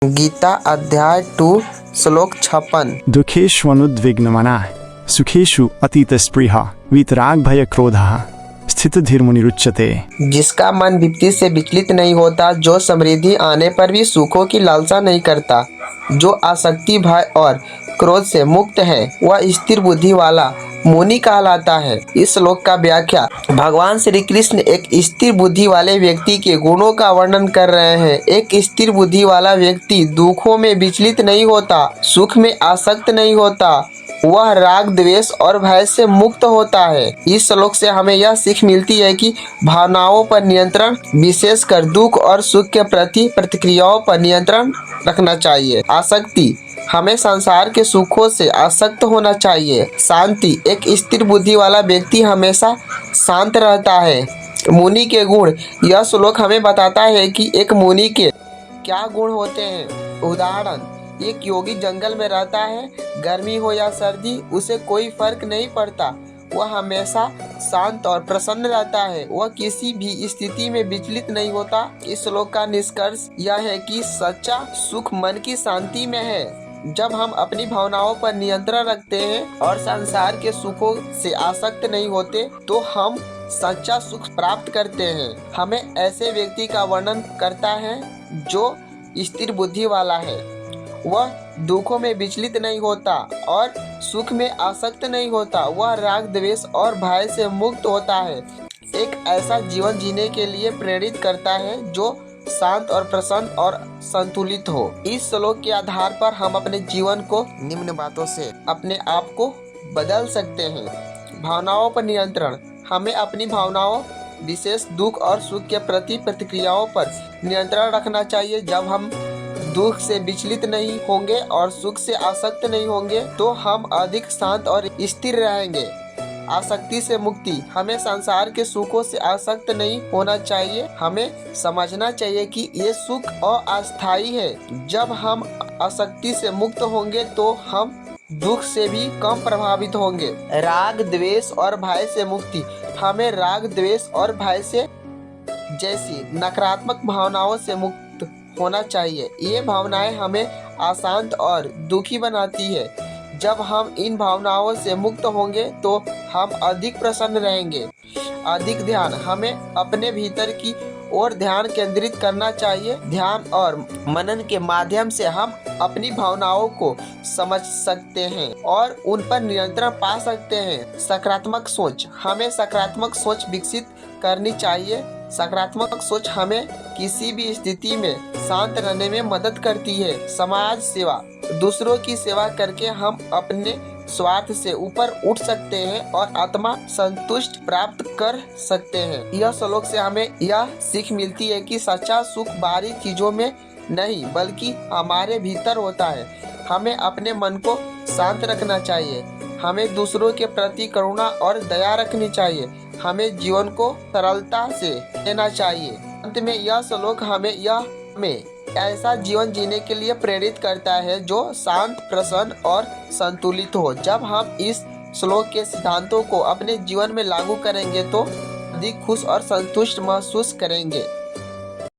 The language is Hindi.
गीता अध्याय 2 श्लोक 56। दुःखेष्वनुद्विग्नमनः सुखेषु अतीतस्पृहः वीतराग भय क्रोधः स्थितधीर्मुनिरुच्यते। जिसका मन विपत्ति से विचलित नहीं होता, जो समृद्धि आने पर भी सुखों की लालसा नहीं करता, जो आसक्ति भय और क्रोध से मुक्त है, वह स्थिर बुद्धि वाला मुनि कहलाता है। इस श्लोक का व्याख्या भगवान श्री कृष्ण एक स्थिर बुद्धि वाले व्यक्ति के गुणों का वर्णन कर रहे हैं। एक स्थिर बुद्धि वाला व्यक्ति दुखों में विचलित नहीं होता, सुख में आसक्त नहीं होता, वह राग द्वेष और भय से मुक्त होता है। इस श्लोक से हमें यह सीख मिलती है कि भावनाओं पर नियंत्रण, विशेषकर दुख और सुख के प्रति प्रतिक्रियाओं पर नियंत्रण रखना चाहिए। आसक्ति, हमें संसार के सुखों से आसक्त होना चाहिए। शांति, एक स्थिर बुद्धि वाला व्यक्ति हमेशा शांत रहता है। मुनि के गुण, यह श्लोक हमें बताता है कि एक मुनि के क्या गुण होते हैं। उदाहरण, एक योगी जंगल में रहता है, गर्मी हो या सर्दी उसे कोई फर्क नहीं पड़ता, वह हमेशा शांत और प्रसन्न रहता है, वह किसी भी स्थिति में विचलित नहीं होता। इस श्लोक का निष्कर्ष यह है कि सच्चा सुख मन की शांति में है। जब हम अपनी भावनाओं पर नियंत्रण रखते हैं और संसार के सुखों से आसक्त नहीं होते, तो हम सच्चा सुख प्राप्त करते हैं। हमें ऐसे व्यक्ति का वर्णन करता है जो स्थिर बुद्धि वाला है। वह दुखों में विचलित नहीं होता और सुख में आसक्त नहीं होता, वह राग द्वेष और भय से मुक्त होता है। एक ऐसा जीवन जीने के लिए प्रेरित करता है जो शांत और प्रसन्न और संतुलित हो। इस श्लोक के आधार पर हम अपने जीवन को निम्न बातों से अपने आप को बदल सकते हैं। भावनाओं पर नियंत्रण, हमें अपनी भावनाओं, विशेष दुख और सुख के प्रति प्रतिक्रियाओं पर नियंत्रण रखना चाहिए। जब हम दुख से विचलित नहीं होंगे और सुख से आसक्त नहीं होंगे, तो हम अधिक शांत और स्थिर रहेंगे। आसक्ति से मुक्ति, हमें संसार के सुखों से आसक्त नहीं होना चाहिए। हमें समझना चाहिए कि ये सुख अस्थायी है। जब हम आसक्ति से मुक्त होंगे तो हम दुख से भी कम प्रभावित होंगे। राग द्वेष और भय से मुक्ति, हमें राग द्वेष और भय से जैसी नकारात्मक भावनाओं से मुक्त होना चाहिए। ये भावनाएं हमें अशांत और दुखी बनाती है। जब हम इन भावनाओं से मुक्त होंगे तो हम अधिक प्रसन्न रहेंगे। अधिक ध्यान, हमें अपने भीतर की ओर ध्यान केंद्रित करना चाहिए। ध्यान और मनन के माध्यम से हम अपनी भावनाओं को समझ सकते हैं और उन पर नियंत्रण पा सकते हैं। सकारात्मक सोच, हमें सकारात्मक सोच विकसित करनी चाहिए। सकारात्मक सोच हमें किसी भी स्थिति में शांत रहने में मदद करती है। समाज सेवा, दूसरों की सेवा करके हम अपने स्वार्थ से ऊपर उठ सकते हैं और आत्मा संतुष्ट प्राप्त कर सकते हैं। यह श्लोक से हमें यह सीख मिलती है कि सच्चा सुख बाहरी चीजों में नहीं बल्कि हमारे भीतर होता है। हमें अपने मन को शांत रखना चाहिए। हमें दूसरों के प्रति करुणा और दया रखनी चाहिए। हमें जीवन को सरलता से लेना चाहिए। अंत में यह श्लोक हमें ऐसा जीवन जीने के लिए प्रेरित करता है जो शांत, प्रसन्न और संतुलित हो। जब हम इस श्लोक के सिद्धांतों को अपने जीवन में लागू करेंगे तो अधिक खुश और संतुष्ट महसूस करेंगे।